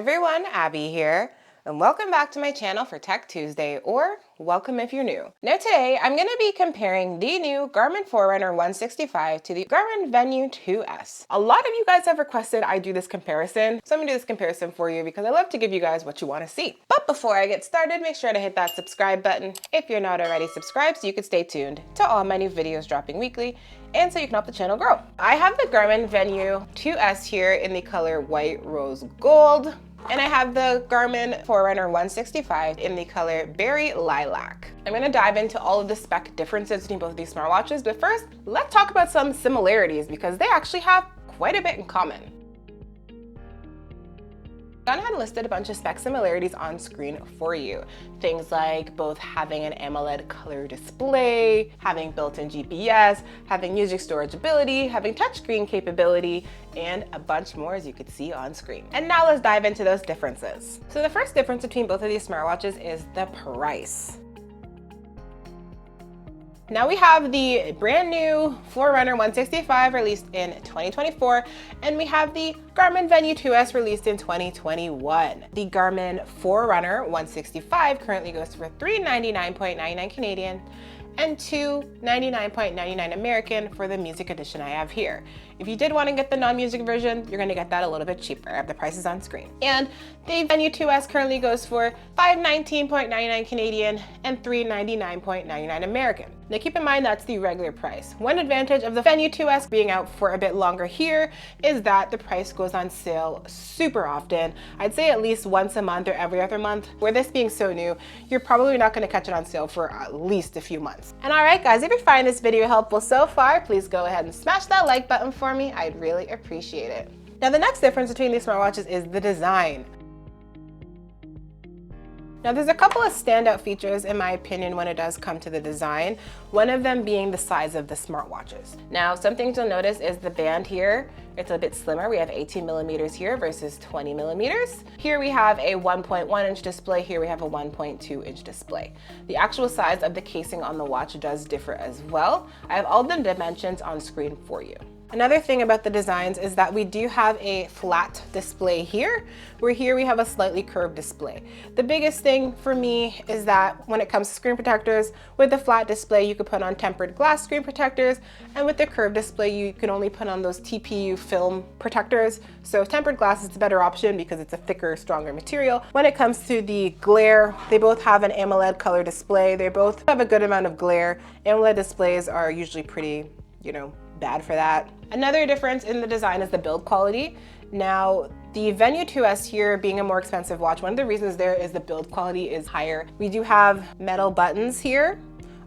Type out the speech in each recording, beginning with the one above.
everyone, Abby here, and welcome back to my channel for Tech Tuesday, or welcome if you're new. Now today, I'm going to be comparing the new Garmin Forerunner 165 to the Garmin Venu 2S. A lot of you guys have requested I do this comparison, so I'm going to do this comparison for you because I love to give you guys what you want to see. But before I get started, make sure to hit that subscribe button if you're not already subscribed so you can stay tuned to all my new videos dropping weekly and so you can help the channel grow. I have the Garmin Venu 2S here in the color white rose gold. And I have the Garmin Forerunner 165 in the color Berry Lilac. I'm going to dive into all of the spec differences between both of these smartwatches, but first, let's talk about some similarities because they actually have quite a bit in common. I had listed a bunch of spec similarities on screen for you. Things like both having an AMOLED color display, having built-in GPS, having music storage ability, having touchscreen capability, and a bunch more as you can see on screen. And now let's dive into those differences. So the first difference between both of these smartwatches is the price. Now we have the brand new Forerunner 165 released in 2024, and we have the Garmin Venu 2S released in 2021. The Garmin Forerunner 165 currently goes for $399.99 Canadian and $299.99 American for the music edition I have here. If you did want to get the non-music version, you're going to get that a little bit cheaper. I have the prices on screen. And the Venu 2S currently goes for $519.99 Canadian and $399.99 American. Now keep in mind that's the regular price. One advantage of the Venu 2S being out for a bit longer here is that the price goes on sale super often. I'd say at least once a month or every other month. Where this being so new, you're probably not going to catch it on sale for at least a few months. And alright guys, if you find this video helpful so far, please go ahead and smash that like button for me. I'd really appreciate it. Now the next difference between these smartwatches is the design. Now there's a couple of standout features in my opinion when it does come to the design, one of them being the size of the smartwatches. Now some things you'll notice is the band here, it's a bit slimmer. We have 18 millimeters here versus 20 millimeters. Here we have a 1.1 inch display, here we have a 1.2 inch display. The actual size of the casing on the watch does differ as well. I have all the dimensions on screen for you. Another thing about the designs is that we do have a flat display here, where here we have a slightly curved display. The biggest thing for me is that when it comes to screen protectors, with the flat display you could put on tempered glass screen protectors, and with the curved display you can only put on those TPU film protectors. So tempered glass is the better option because it's a thicker, stronger material. When it comes to the glare, they both have an AMOLED color display. They both have a good amount of glare. AMOLED displays are usually pretty, bad for that. Another difference in the design is the build quality. Now, the Venu 2S here being a more expensive watch, one of the reasons there is the build quality is higher. We do have metal buttons here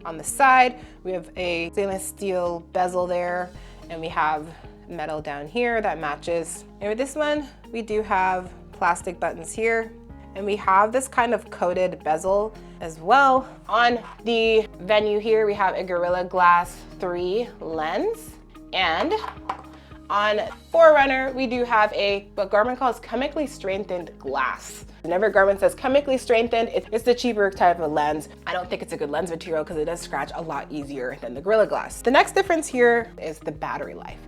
on the side. We have a stainless steel bezel there, and we have metal down here that matches. And with this one, we do have plastic buttons here, and we have this kind of coated bezel as well. On the Venu here, we have a Gorilla Glass 3 lens. And on Forerunner, we do have what Garmin calls chemically strengthened glass. Whenever Garmin says chemically strengthened, it's the cheaper type of lens. I don't think it's a good lens material because it does scratch a lot easier than the Gorilla Glass. The next difference here is the battery life.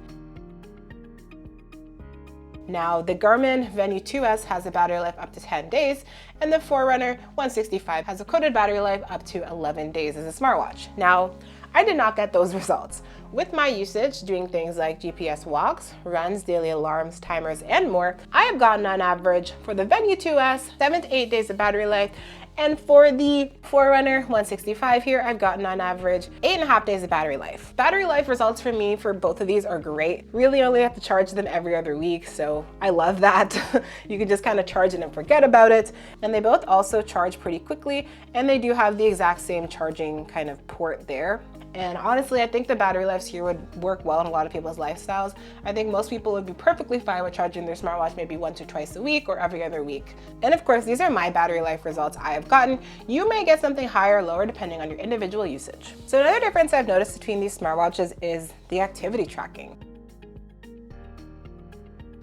Now, the Garmin Venu 2S has a battery life up to 10 days, and the Forerunner 165 has a quoted battery life up to 11 days as a smartwatch. Now, I did not get those results. With my usage, doing things like GPS walks, runs, daily alarms, timers, and more, I have gotten on average for the Venu 2S 7 to 8 days of battery life, and for the Forerunner 165 here, I've gotten on average 8.5 days of battery life. Battery life results for me for both of these are great. Really only have to charge them every other week, so I love that. You can just kind of charge it and forget about it. And they both also charge pretty quickly, and they do have the exact same charging kind of port there. And honestly, I think the battery lives here would work well in a lot of people's lifestyles. I think most people would be perfectly fine with charging their smartwatch maybe once or twice a week or every other week. And of course, these are my battery life results I have gotten. You may get something higher or lower depending on your individual usage. So another difference I've noticed between these smartwatches is the activity tracking.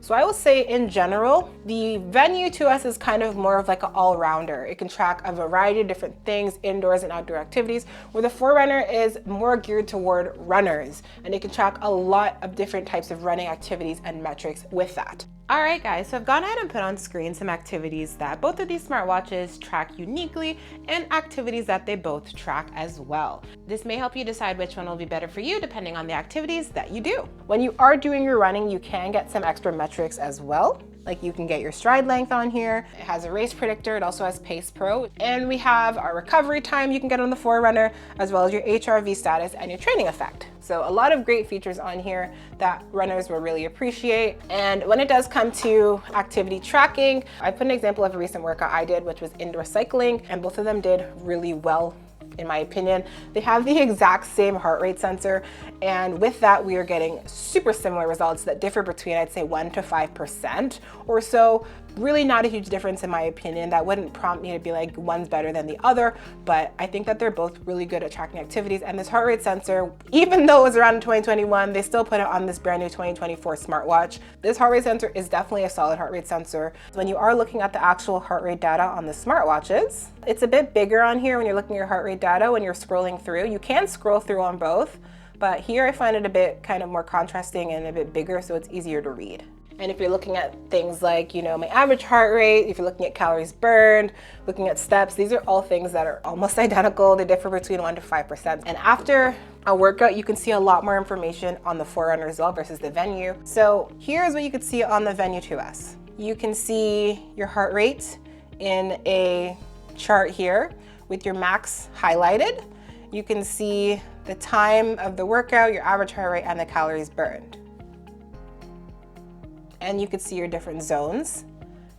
So I will say in general, the Venu 2S is kind of more of like an all-rounder. It can track a variety of different things, indoors and outdoor activities, where the Forerunner is more geared toward runners, and it can track a lot of different types of running activities and metrics with that. All right guys, so I've gone ahead and put on screen some activities that both of these smartwatches track uniquely and activities that they both track as well. This may help you decide which one will be better for you depending on the activities that you do. When you are doing your running, you can get some extra metrics as well. Like you can get your stride length on here. It has a race predictor. It also has Pace Pro. And we have our recovery time you can get on the Forerunner, as well as your HRV status and your training effect. So a lot of great features on here that runners will really appreciate. And when it does come to activity tracking, I put an example of a recent workout I did, which was indoor cycling, and both of them did really well. In my opinion, they have the exact same heart rate sensor, and with that we are getting super similar results that differ between, I'd say, 1 to 5% or so. Really not a huge difference in my opinion. That wouldn't prompt me to be like one's better than the other, but I think that they're both really good at tracking activities. And this heart rate sensor, even though it was around in 2021, they still put it on this brand new 2024 smartwatch. This heart rate sensor is definitely a solid heart rate sensor. When you are looking at the actual heart rate data on the smartwatches, it's a bit bigger on here when you're looking at your heart rate data when you're scrolling through. You can scroll through on both, but here I find it a bit kind of more contrasting and a bit bigger, so it's easier to read. And if you're looking at things like, my average heart rate, if you're looking at calories burned, looking at steps, these are all things that are almost identical. They differ between 1 to 5%. And after a workout, you can see a lot more information on the Forerunner as well versus the Venu. So here's what you could see on the Venu 2S. You can see your heart rate in a chart here with your max highlighted. You can see the time of the workout, your average heart rate, and the calories burned. And you can see your different zones.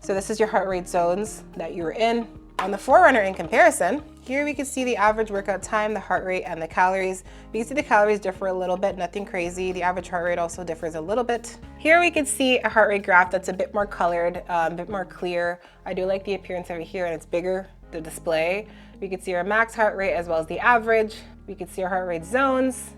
So this is your heart rate zones that you were in. On the Forerunner in comparison, here we can see the average workout time, the heart rate, and the calories. We can see the calories differ a little bit, nothing crazy. The average heart rate also differs a little bit. Here we can see a heart rate graph that's a bit more colored, a bit more clear. I do like the appearance over here, and it's bigger, the display. We can see our max heart rate as well as the average. We can see our heart rate zones.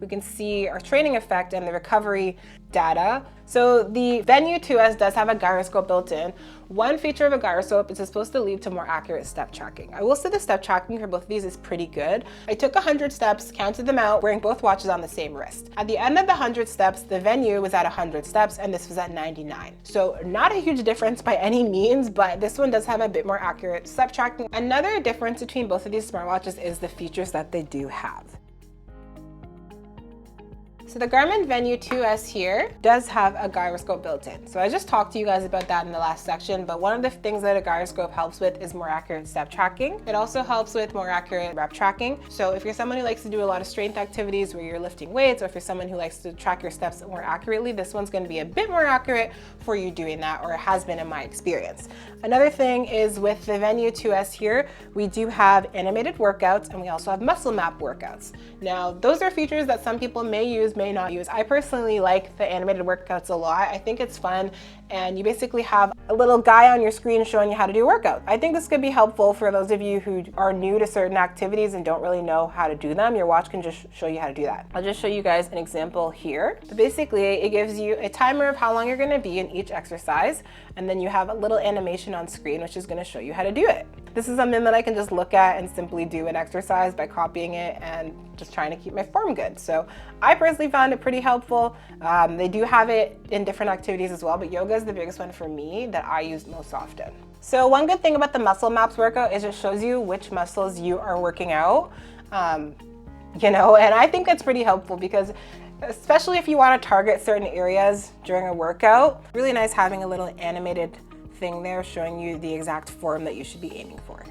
We can see our training effect and the recovery data. So the Venu 2S does have a gyroscope built in. One feature of a gyroscope is it's supposed to lead to more accurate step tracking. I will say the step tracking for both of these is pretty good. I took 100 steps, counted them out, wearing both watches on the same wrist. At the end of the 100 steps, the Venu was at 100 steps and this was at 99. So not a huge difference by any means, but this one does have a bit more accurate step tracking. Another difference between both of these smartwatches is the features that they do have. So the Garmin Venu 2S here does have a gyroscope built in. So I just talked to you guys about that in the last section, but one of the things that a gyroscope helps with is more accurate step tracking. It also helps with more accurate rep tracking. So if you're someone who likes to do a lot of strength activities where you're lifting weights, or if you're someone who likes to track your steps more accurately, this one's going to be a bit more accurate for you doing that, or it has been in my experience. Another thing is with the Venu 2S here, we do have animated workouts and we also have muscle map workouts. Now, those are features that some people may use, may not use. I personally like the animated workouts a lot. I think it's fun, and you basically have a little guy on your screen showing you how to do a workout. I think this could be helpful for those of you who are new to certain activities and don't really know how to do them. Your watch can just show you how to do that. I'll just show you guys an example here. But basically, it gives you a timer of how long you're going to be in each exercise, and then you have a little animation on screen which is going to show you how to do it. This is something that I can just look at and simply do an exercise by copying it and just trying to keep my form good. So I personally found it pretty helpful. They do have it in different activities as well, but yoga is the biggest one for me that I use most often. So one good thing about the muscle maps workout is it shows you which muscles you are working out, and I think that's pretty helpful because especially if you want to target certain areas during a workout, really nice having a little animated thing there showing you the exact form that you should be aiming for.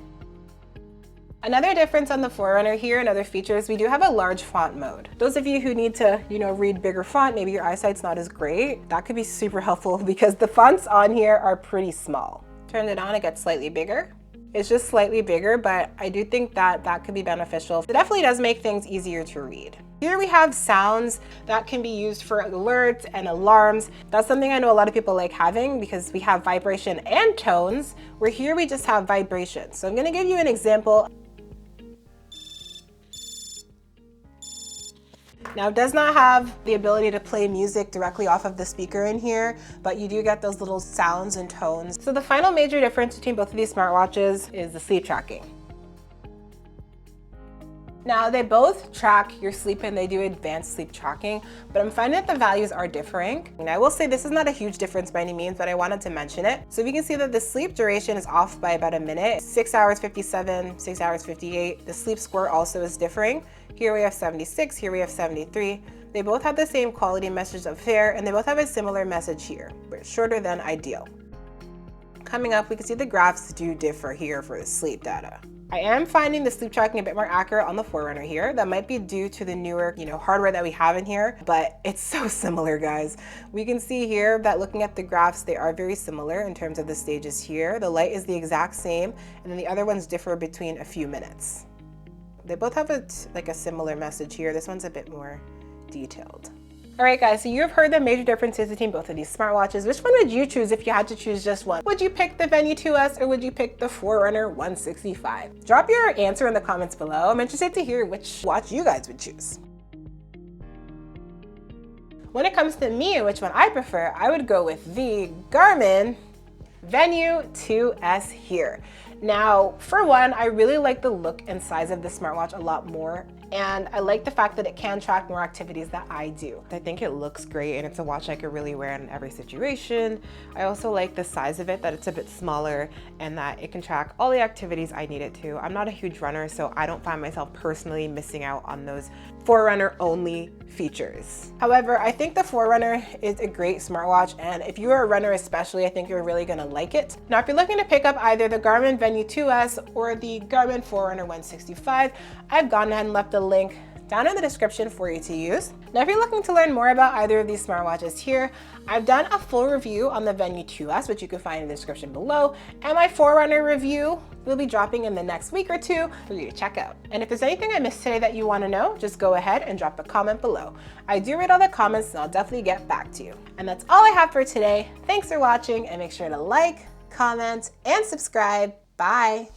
Another difference on the Forerunner here and other features, we do have a large font mode. Those of you who need to, read bigger font, maybe your eyesight's not as great, that could be super helpful because the fonts on here are pretty small. Turn it on, it gets slightly bigger. It's just slightly bigger, but I do think that that could be beneficial. It definitely does make things easier to read. Here we have sounds that can be used for alerts and alarms. That's something I know a lot of people like having because we have vibration and tones, where here we just have vibration. So I'm going to give you an example. Now, it does not have the ability to play music directly off of the speaker in here, but you do get those little sounds and tones. So the final major difference between both of these smartwatches is the sleep tracking. Now, they both track your sleep and they do advanced sleep tracking, but I'm finding that the values are differing. And I will say this is not a huge difference by any means, but I wanted to mention it. So we can see that the sleep duration is off by about a minute, 6 hours 57, 6 hours 58. The sleep score also is differing. Here we have 76, here we have 73. They both have the same quality message of fair, and they both have a similar message here, but shorter than ideal. Coming up, we can see the graphs do differ here for the sleep data. I am finding the sleep tracking a bit more accurate on the Forerunner here. That might be due to the newer, hardware that we have in here, but it's so similar, guys. We can see here that looking at the graphs, they are very similar in terms of the stages here. The light is the exact same, and then the other ones differ between a few minutes. They both have a similar message here. This one's a bit more detailed. All right, guys, so you've heard the major differences between both of these smartwatches. Which one would you choose if you had to choose just one? Would you pick the Venu 2S or would you pick the Forerunner 165? Drop your answer in the comments below. I'm interested to hear which watch you guys would choose. When it comes to me and which one I prefer, I would go with the Garmin Venu 2S here. Now, for one, I really like the look and size of the smartwatch a lot more, and I like the fact that it can track more activities that I do. I think it looks great, and it's a watch I could really wear in every situation. I also like the size of it, that it's a bit smaller, and that it can track all the activities I need it to. I'm not a huge runner, so I don't find myself personally missing out on those Forerunner only features. However, I think the Forerunner is a great smartwatch, and if you're a runner especially, I think you're really gonna like it. Now, if you're looking to pick up either the Garmin Venu 2S or the Garmin Forerunner 165, I've gone ahead and left the link down in the description for you to use. Now, if you're looking to learn more about either of these smartwatches here, I've done a full review on the Venu 2S, which you can find in the description below, and my Forerunner review will be dropping in the next week or two for you to check out. And if there's anything I missed today that you want to know, just go ahead and drop a comment below. I do read all the comments, and I'll definitely get back to you. And that's all I have for today. Thanks for watching, and make sure to like, comment, and subscribe. Bye.